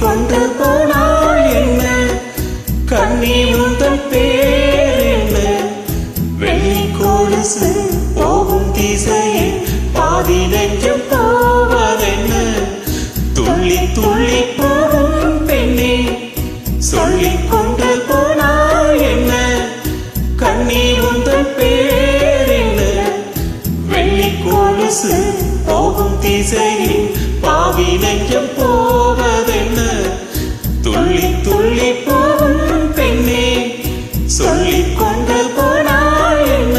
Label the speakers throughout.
Speaker 1: கொண்டு போனால் என்ன, கண்ணி உந்தன் பேர் என்ன, வெள்ளி கொலுசு போகும் திசையில் பாதி நெஞ்சம் போவதென்ன, துள்ளி துள்ளி போகும் பெண்ணே சொல்லிக் கொண்டு போனால் என்ன, கண்ணி உந்தன் பேர் என்ன, வெள்ளி கொலுசு போகும் திசையில் பாவி நெஞ்சம் போவதென்ன, துள்ளி துள்ளி போகும் பெண்ணே சொல்லிக் கொண்டு போனால் என்ன.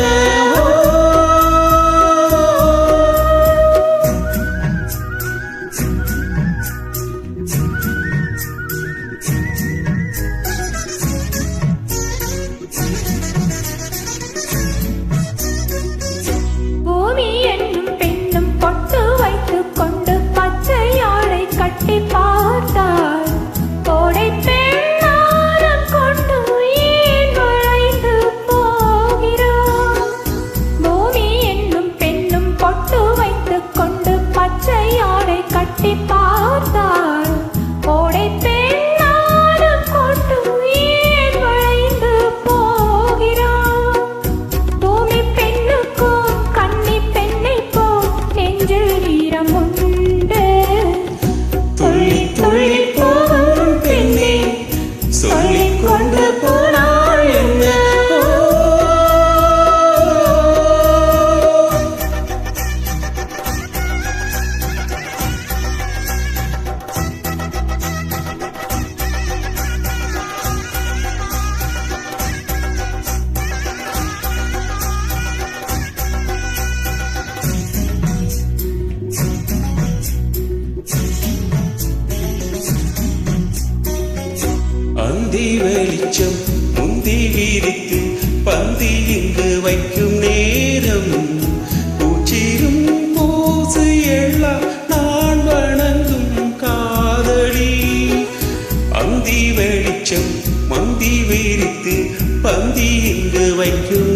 Speaker 2: பூமி என்னும் பெண்ணும் பொட்டு வைத்துக் கொண்டு பச்சையாடை கட்டி பார்த்தாள். கோடை பெண்ணாரம் கொண்டு ஏன் வளைந்து போகிறோம். பூமி என்னும் பெண்ணும் பொட்டு வைத்துக் கொண்டு பச்சையாடை கட்டி பார்த்தாள். கோடை பெண்ணாரம் கொண்டு ஏன் வளைந்து போகிறோம். பூமி பெண்ணுக்கும் கன்னி பெண்ணை போல் நெஞ்சில் ஈரம் உண்டு.
Speaker 1: துள்ளி துள்ளி போகும் பெண்ணே சொல்லிக் கொண்டு போனால் என்ன. அந்தி வெளிச்சம் முந்தி விரித்து பந்தி இங்கு வைக்கும் நேரம், பூச்சிரும் பூசு எல்லாம் நான் வணங்கும் காதலி. அந்தி வெளிச்சம் மந்தி விரித்து பந்தி இங்கு வைக்கும்